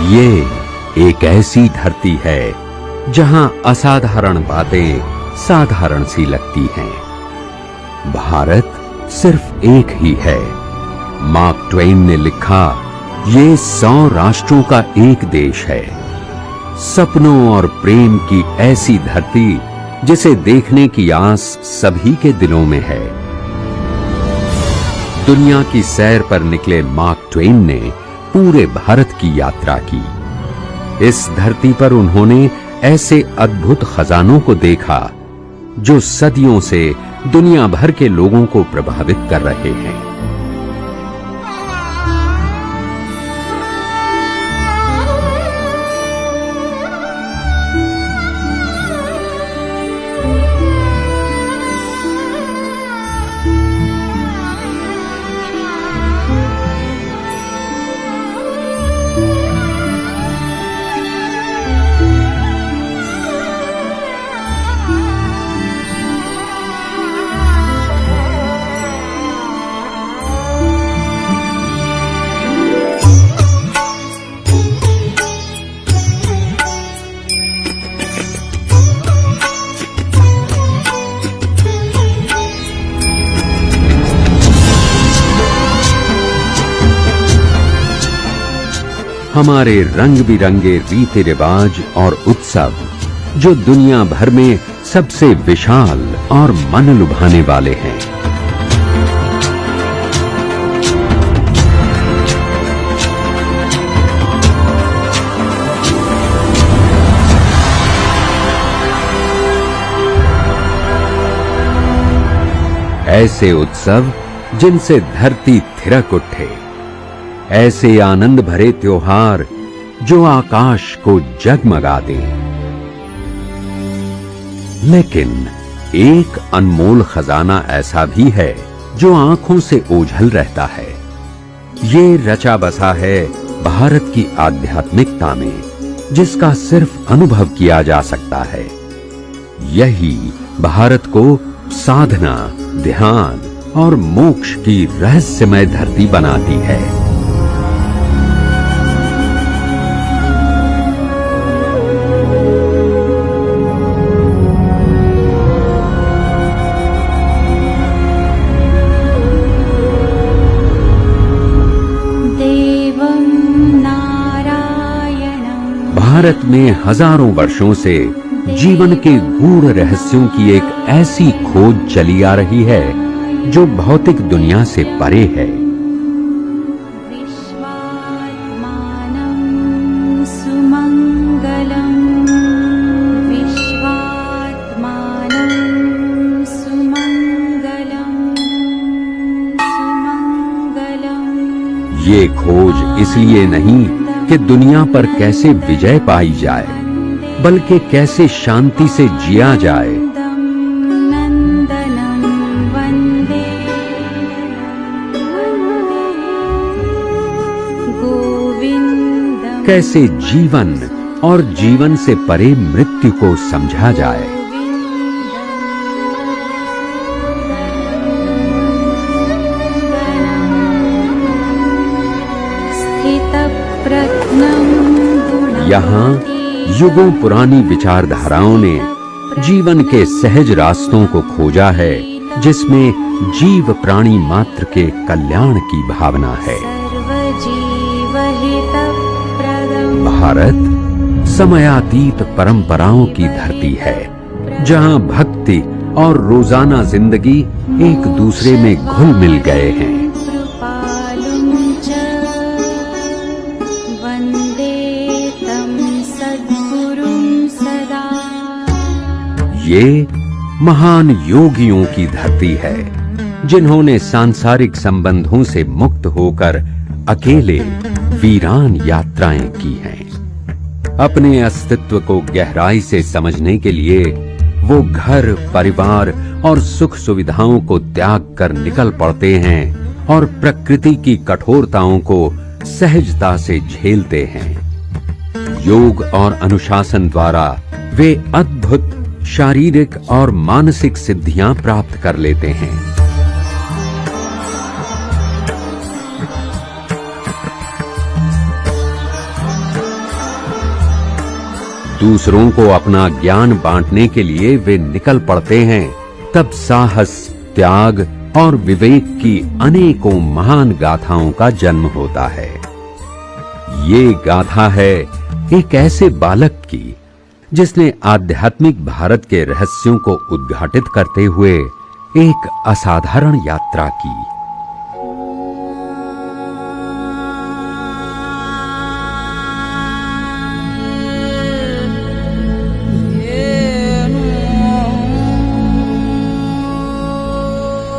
ये एक ऐसी धरती है जहां असाधारण बातें साधारण सी लगती हैं। भारत सिर्फ एक ही है। मार्क ट्वेन ने लिखा, ये 100 राष्ट्रों का एक देश है। सपनों और प्रेम की ऐसी धरती जिसे देखने की आस सभी के दिलों में है। दुनिया की सैर पर निकले मार्क ट्वेन ने पूरे भारत की यात्रा की। इस धरती पर उन्होंने ऐसे अद्भुत खजानों को देखा जो सदियों से दुनिया भर के लोगों को प्रभावित कर रहे हैं। हमारे रंग बिरंगे रीति रिवाज और उत्सव जो दुनिया भर में सबसे विशाल और मन लुभाने वाले हैं। ऐसे उत्सव जिनसे धरती थिरक उठे, ऐसे आनंद भरे त्योहार जो आकाश को जगमगा दे। लेकिन एक अनमोल खजाना ऐसा भी है जो आंखों से ओझल रहता है। ये रचा बसा है भारत की आध्यात्मिकता में, जिसका सिर्फ अनुभव किया जा सकता है। यही भारत को साधना, ध्यान और मोक्ष की रहस्यमय धरती बनाती है। भारत में हजारों वर्षों से जीवन के गूढ़ रहस्यों की एक ऐसी खोज चली आ रही है जो भौतिक दुनिया से परे है। ये खोज इसलिए नहीं कि दुनिया पर कैसे विजय पाई जाए, बल्कि कैसे शांति से जिया जाए। कैसे जीवन और जीवन से परे मृत्यु को समझा जाए। यहाँ युगों पुरानी विचारधाराओं ने जीवन के सहज रास्तों को खोजा है, जिसमें जीव प्राणी मात्र के कल्याण की भावना है। भारत समयातीत परंपराओं की धरती है, जहाँ भक्ति और रोजाना जिंदगी एक दूसरे में घुल मिल गए हैं। ये महान योगियों की धरती है, जिन्होंने सांसारिक संबंधों से मुक्त होकर अकेले वीरान यात्राएं की हैं। अपने अस्तित्व को गहराई से समझने के लिए वो घर, परिवार और सुख सुविधाओं को त्याग कर निकल पड़ते हैं और प्रकृति की कठोरताओं को सहजता से झेलते हैं। योग और अनुशासन द्वारा वे अद्भुत शारीरिक और मानसिक सिद्धियां प्राप्त कर लेते हैं। दूसरों को अपना ज्ञान बांटने के लिए वे निकल पड़ते हैं, तब साहस, त्याग और विवेक की अनेकों महान गाथाओं का जन्म होता है। ये गाथा है एक ऐसे बालक की जिसने आध्यात्मिक भारत के रहस्यों को उद्घाटित करते हुए एक असाधारण यात्रा की।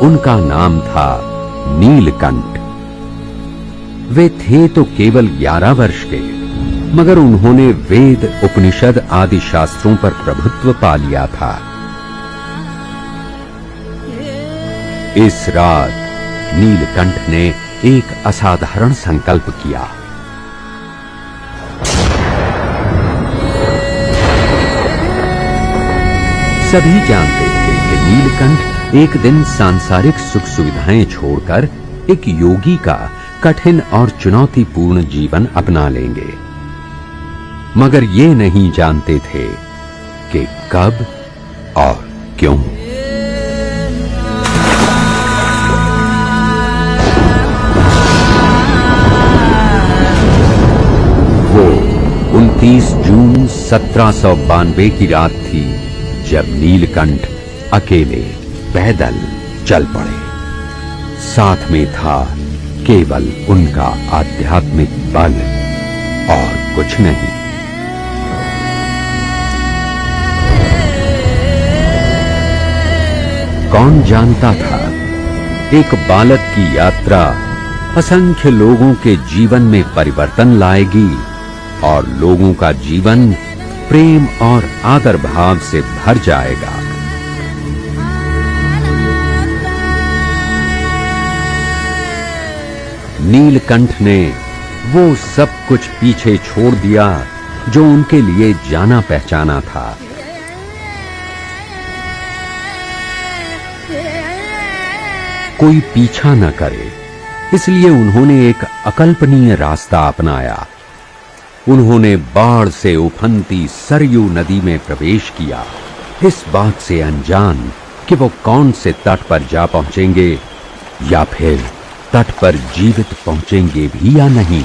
उनका नाम था नीलकंठ। वे थे तो केवल 11 वर्ष के, मगर उन्होंने वेद, उपनिषद आदि शास्त्रों पर प्रभुत्व पा लिया था। इस रात नीलकंठ ने एक असाधारण संकल्प किया। सभी जानते थे कि नीलकंठ एक दिन सांसारिक सुख सुविधाएं छोड़कर एक योगी का कठिन और चुनौतीपूर्ण जीवन अपना लेंगे, मगर ये नहीं जानते थे कि कब और क्यों। वो 29 जून 1792 की रात थी जब नीलकंठ अकेले पैदल चल पड़े। साथ में था केवल उनका आध्यात्मिक बल और कुछ नहीं। कौन जानता था एक बालक की यात्रा असंख्य लोगों के जीवन में परिवर्तन लाएगी और लोगों का जीवन प्रेम और आदर भाव से भर जाएगा। नीलकंठ ने वो सब कुछ पीछे छोड़ दिया जो उनके लिए जाना पहचाना था। कोई पीछा न करे, इसलिए उन्होंने एक अकल्पनीय रास्ता अपनाया। उन्होंने बाढ़ से उफनती सरयू नदी में प्रवेश किया, इस बात से अनजान कि वो कौन से तट पर जा पहुंचेंगे या फिर तट पर जीवित पहुंचेंगे भी या नहीं।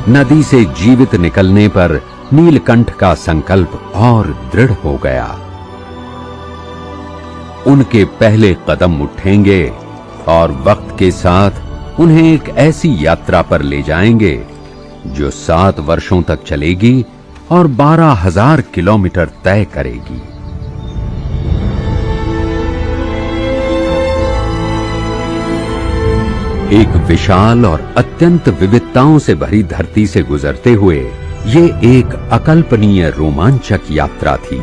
नदी से जीवित निकलने पर नीलकंठ का संकल्प और दृढ़ हो गया। उनके पहले कदम उठेंगे और वक्त के साथ उन्हें एक ऐसी यात्रा पर ले जाएंगे जो 7 वर्षों तक चलेगी और 12,000 किलोमीटर तय करेगी। एक विशाल और अत्यंत विविधताओं से भरी धरती से गुजरते हुए ये एक अकल्पनीय रोमांचक यात्रा थी।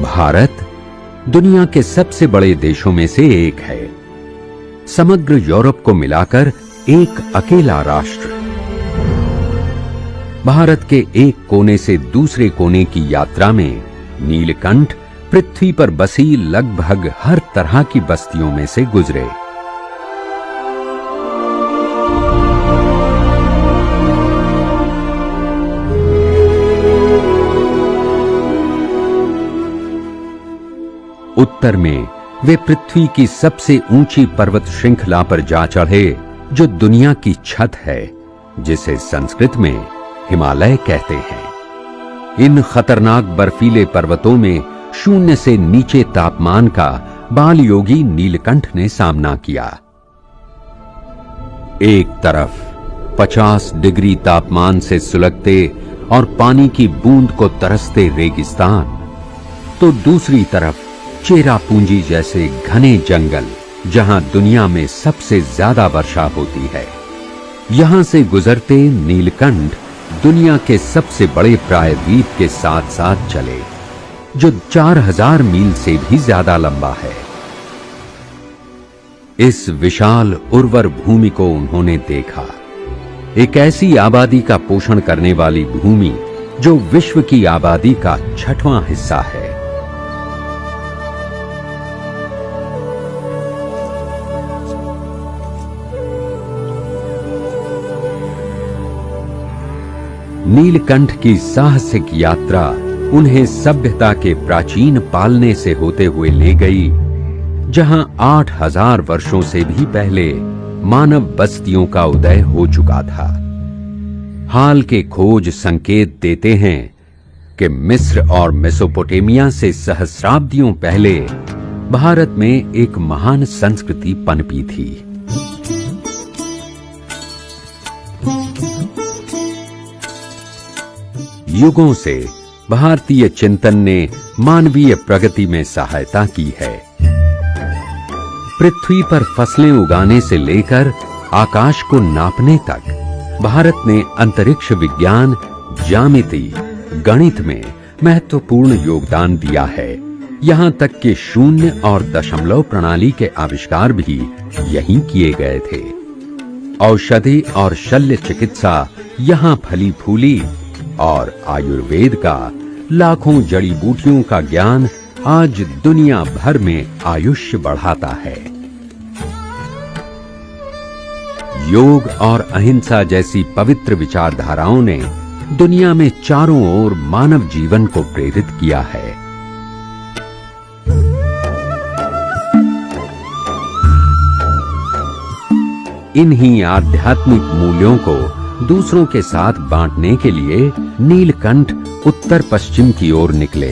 भारत दुनिया के सबसे बड़े देशों में से एक है, समग्र यूरोप को मिलाकर एक अकेला राष्ट्र। भारत के एक कोने से दूसरे कोने की यात्रा में नीलकंठ पृथ्वी पर बसी लगभग हर तरह की बस्तियों में से गुजरे। उत्तर में वे पृथ्वी की सबसे ऊंची पर्वत श्रृंखला पर जा चढ़े जो दुनिया की छत है, जिसे संस्कृत में हिमालय कहते हैं। इन खतरनाक बर्फीले पर्वतों में 0 से नीचे तापमान का बाल योगी नीलकंठ ने सामना किया, एक तरफ 50 डिग्री तापमान से सुलगते और पानी की बूंद को तरसते रेगिस्तान, तो दूसरी तरफ चेरापूंजी जैसे घने जंगल, जहां दुनिया में सबसे ज्यादा वर्षा होती है। यहां से गुजरते नीलकंठ दुनिया के सबसे बड़े प्रायद्वीप के साथ साथ चले, जो 4000 मील से भी ज्यादा लंबा है। इस विशाल उर्वर भूमि को उन्होंने देखा, एक ऐसी आबादी का पोषण करने वाली भूमि जो विश्व की आबादी का 6वां हिस्सा है। नीलकंठ की साहसिक यात्रा उन्हें सभ्यता के प्राचीन पालने से होते हुए ले गई, जहां 8000 वर्षों से भी पहले मानव बस्तियों का उदय हो चुका था। हाल के खोज संकेत देते हैं कि मिस्र और मेसोपोटामिया से सहस्राब्दियों पहले भारत में एक महान संस्कृति पनपी थी। युगों से भारतीय चिंतन ने मानवीय प्रगति में सहायता की है। पृथ्वी पर फसलें उगाने से लेकर आकाश को नापने तक भारत ने अंतरिक्ष विज्ञान, ज्यामिति, गणित में महत्वपूर्ण योगदान दिया है। यहां तक कि शून्य और दशमलव प्रणाली के आविष्कार भी यहीं किए गए थे। औषधि और शल्य चिकित्सा यहां फली फूली और आयुर्वेद का लाखों जड़ी बूटियों का ज्ञान आज दुनिया भर में आयुष्य बढ़ाता है। योग और अहिंसा जैसी पवित्र विचारधाराओं ने दुनिया में चारों ओर मानव जीवन को प्रेरित किया है। इन्हीं आध्यात्मिक मूल्यों को दूसरों के साथ बांटने के लिए नीलकंठ उत्तर पश्चिम की ओर निकले,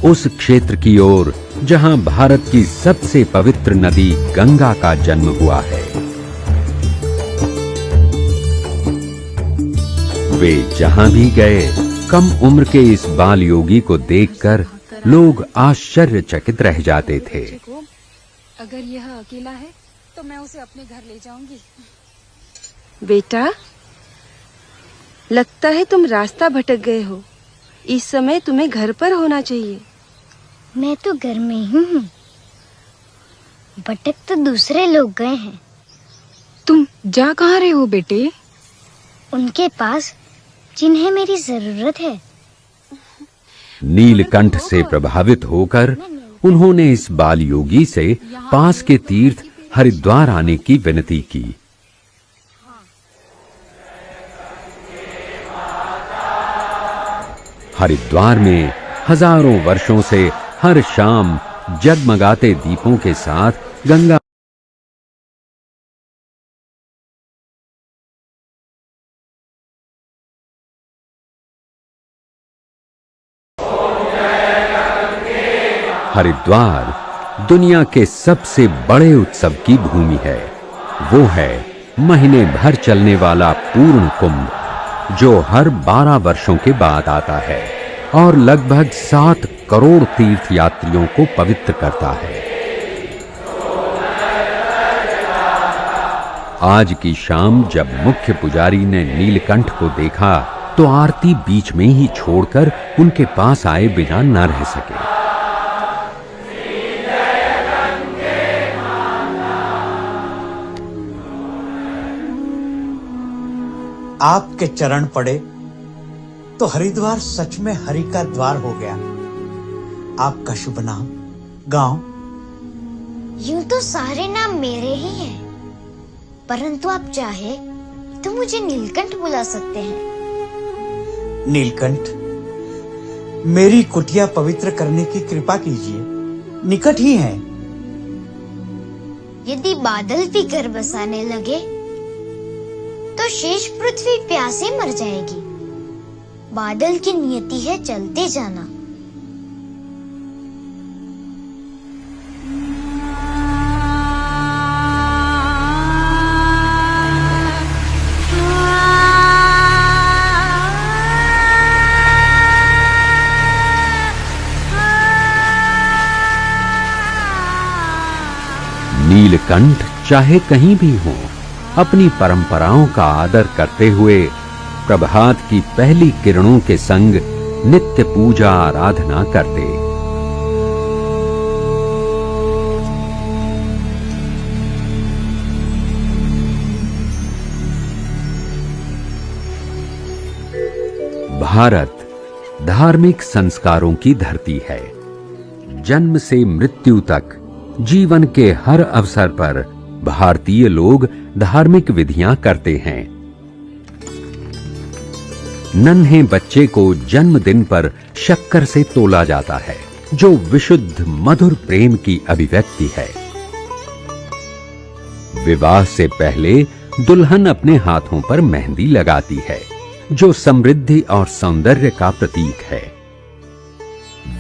उस क्षेत्र की ओर जहां भारत की सबसे पवित्र नदी गंगा का जन्म हुआ है। वे जहां भी गए, कम उम्र के इस बाल योगी को देखकर लोग आश्चर्यचकित रह जाते थे। अगर यह अकेला है तो मैं उसे अपने घर ले जाऊंगी। बेटा, लगता है तुम रास्ता भटक गए हो। इस समय तुम्हें घर पर होना चाहिए। मैं तो घर में ही हूँ। भटक तो दूसरे लोग गए हैं। तुम जा कहाँ रहे हो बेटे? उनके पास जिन्हें मेरी जरूरत है। नीलकंठ से प्रभावित होकर उन्होंने इस बाल योगी से पास के तीर्थ हरिद्वार आने की विनती की। हरिद्वार में हजारों वर्षों से हर शाम जगमगाते दीपों के साथ गंगा हरिद्वार दुनिया के सबसे बड़े उत्सव की भूमि है। वो है महीने भर चलने वाला पूर्ण कुंभ, जो हर 12 वर्षों के बाद आता है और लगभग 7 करोड़ तीर्थ यात्रियों को पवित्र करता है। आज की शाम जब मुख्य पुजारी ने नीलकंठ को देखा तो आरती बीच में ही छोड़कर उनके पास आए बिना न रह सके। आपके चरण पड़े तो हरिद्वार सच में हरि का द्वार हो गया। आपका शुभ नाम, गांव? यूं तो सारे नाम मेरे ही हैं, परंतु आप चाहे तो मुझे नीलकंठ बुला सकते हैं। नीलकंठ, मेरी कुटिया पवित्र करने की कृपा कीजिए। निकट ही है। यदि बादल भी घर बसाने लगे तो शेष पृथ्वी प्यासे मर जाएगी। बादल की नियति है चलते जाना। नीलकंठ चाहे कहीं भी हो, अपनी परंपराओं का आदर करते हुए प्रभात की पहली किरणों के संग नित्य पूजा आराधना करते। भारत धार्मिक संस्कारों की धरती है। जन्म से मृत्यु तक जीवन के हर अवसर पर भारतीय लोग धार्मिक विधियां करते हैं। नन्हे बच्चे को जन्मदिन पर शक्कर से तोला जाता है, जो विशुद्ध मधुर प्रेम की अभिव्यक्ति है। विवाह से पहले दुल्हन अपने हाथों पर मेहंदी लगाती है, जो समृद्धि और सौंदर्य का प्रतीक है।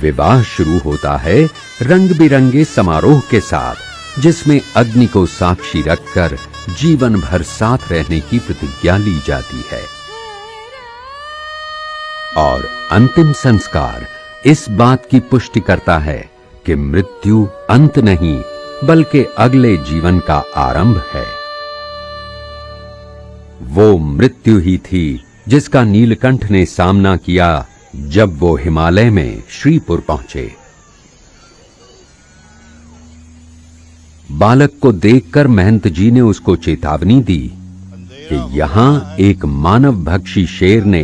विवाह शुरू होता है रंग बिरंगे समारोह के साथ, जिसमें अग्नि को साक्षी रखकर जीवन भर साथ रहने की प्रतिज्ञा ली जाती है। और अंतिम संस्कार इस बात की पुष्टि करता है कि मृत्यु अंत नहीं, बल्कि अगले जीवन का आरंभ है। वो मृत्यु ही थी जिसका नीलकंठ ने सामना किया जब वो हिमालय में श्रीपुर पहुंचे। बालक को देखकर महंत जी ने उसको चेतावनी दी कि यहां एक मानव भक्षी शेर ने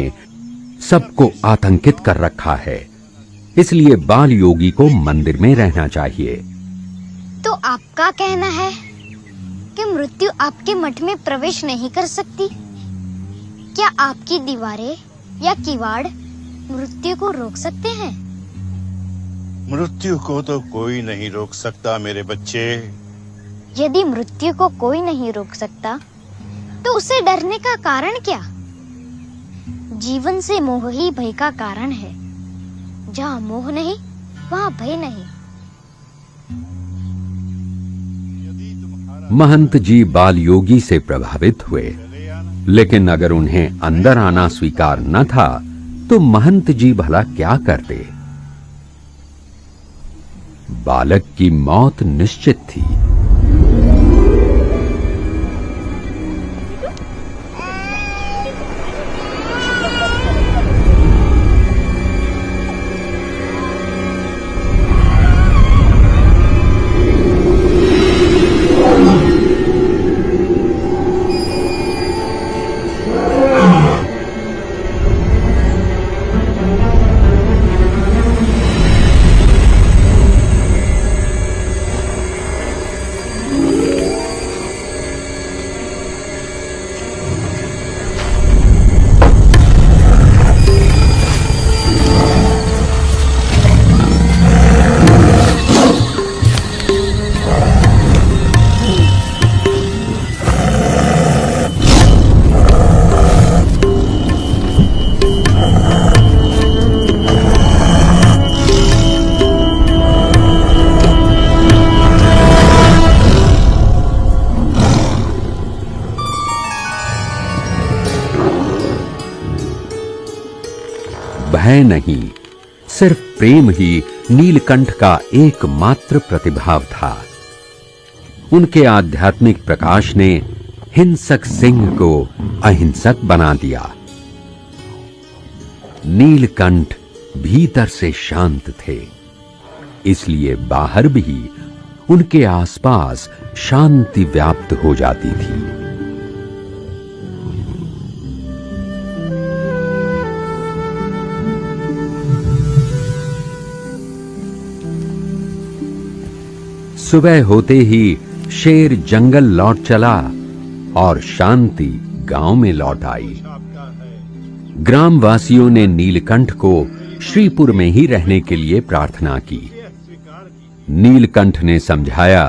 सबको आतंकित कर रखा है, इसलिए बाल योगी को मंदिर में रहना चाहिए। तो आपका कहना है कि मृत्यु आपके मठ में प्रवेश नहीं कर सकती? क्या आपकी दीवारें या किवाड़ मृत्यु को रोक सकते हैं? मृत्यु को तो कोई नहीं रोक सकता मेरे बच्चे। यदि मृत्यु को कोई नहीं रोक सकता, तो उसे डरने का कारण क्या? जीवन से मोह ही भय का कारण है। जहाँ मोह नहीं, वहाँ भय नहीं। महंत जी बाल योगी से प्रभावित हुए, लेकिन अगर उन्हें अंदर आना स्वीकार न था तो महंत जी भला क्या करते? बालक की मौत निश्चित थी। भय नहीं, सिर्फ प्रेम ही नीलकंठ का एकमात्र प्रतिभाव था। उनके आध्यात्मिक प्रकाश ने हिंसक सिंह को अहिंसक बना दिया। नीलकंठ भीतर से शांत थे, इसलिए बाहर भी उनके आसपास शांति व्याप्त हो जाती थी। सुबह होते ही शेर जंगल लौट चला और शांति गांव में लौट आई। ग्रामवासियों ने नीलकंठ को श्रीपुर में ही रहने के लिए प्रार्थना की। नीलकंठ ने समझाया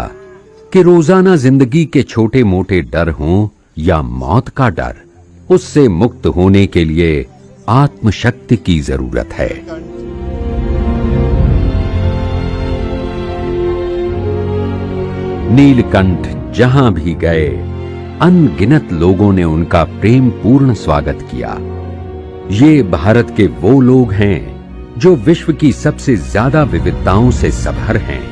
कि रोजाना जिंदगी के छोटे मोटे डर हों या मौत का डर, उससे मुक्त होने के लिए आत्मशक्ति की जरूरत है। नीलकंठ जहां भी गए, अनगिनत लोगों ने उनका प्रेम पूर्ण स्वागत किया। ये भारत के वो लोग हैं जो विश्व की सबसे ज्यादा विविधताओं से सभर हैं।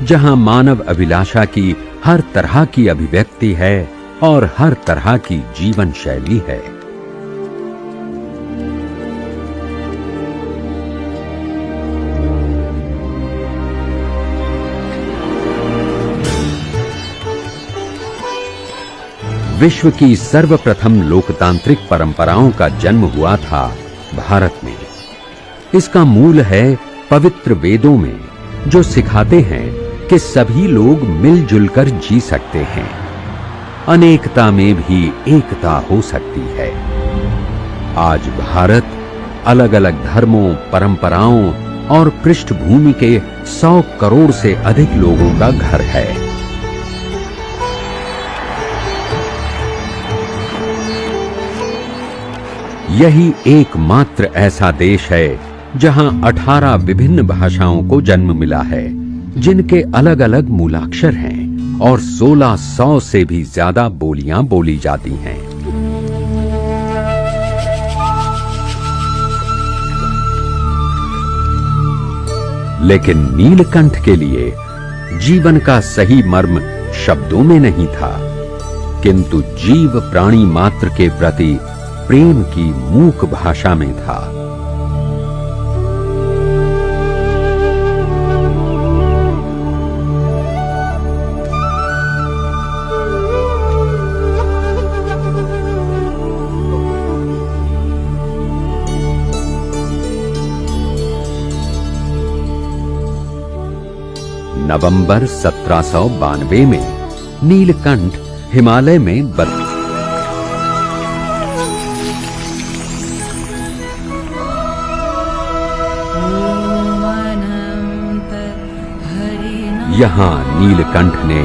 जहां मानव अभिलाषा की हर तरह की अभिव्यक्ति है और हर तरह की जीवन शैली है। विश्व की सर्वप्रथम लोकतांत्रिक परंपराओं का जन्म हुआ था भारत में। इसका मूल है पवित्र वेदों में, जो सिखाते हैं कि सभी लोग मिलजुल कर जी सकते हैं, अनेकता में भी एकता हो सकती है। आज भारत अलग अलग धर्मों, परंपराओं और पृष्ठभूमि के 100 करोड़ से अधिक लोगों का घर है। यही एकमात्र ऐसा देश है जहां 18 विभिन्न भाषाओं को जन्म मिला है, जिनके अलग अलग मूलाक्षर हैं और 1600 से भी ज्यादा बोलियां बोली जाती हैं। लेकिन नीलकंठ के लिए जीवन का सही मर्म शब्दों में नहीं था, किंतु जीव प्राणी मात्र के प्रति प्रेम की मूक भाषा में था। नवंबर 1792 में नीलकंठ हिमालय में यहाँ नीलकंठ ने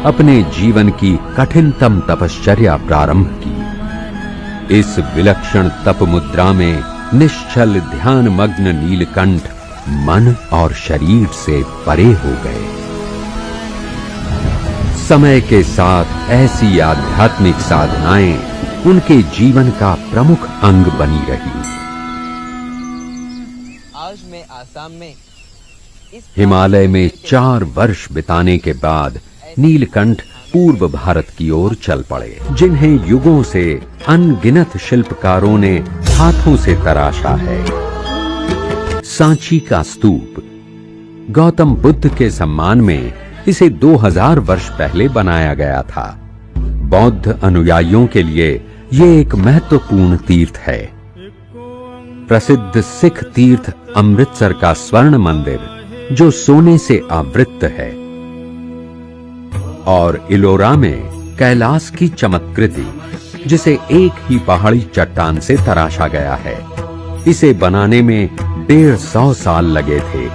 अपने जीवन की कठिनतम तपश्चर्या प्रारंभ की। इस विलक्षण तप मुद्रा में निश्चल ध्यान मग्न नीलकंठ मन और शरीर से परे हो गए। समय के साथ ऐसी आध्यात्मिक साधनाएं उनके जीवन का प्रमुख अंग बनी रही। आज मैं आसाम में हिमालय में 4 वर्ष बिताने के बाद नीलकंठ पूर्व भारत की ओर चल पड़े, जिन्हें युगों से अनगिनत शिल्पकारों ने हाथों से तराशा है। सांची का स्तूप गौतम बुद्ध के सम्मान में इसे 2000 वर्ष पहले बनाया गया था। बौद्ध अनुयायियों के लिए ये एक महत्वपूर्ण तीर्थ है। प्रसिद्ध सिख तीर्थ अमृतसर का स्वर्ण मंदिर, जो सोने से आवृत है, और इलोरा में कैलाश की चमत्कृति, जिसे एक ही पहाड़ी चट्टान से तराशा गया है। इसे बनाने में 150 साल लगे थे।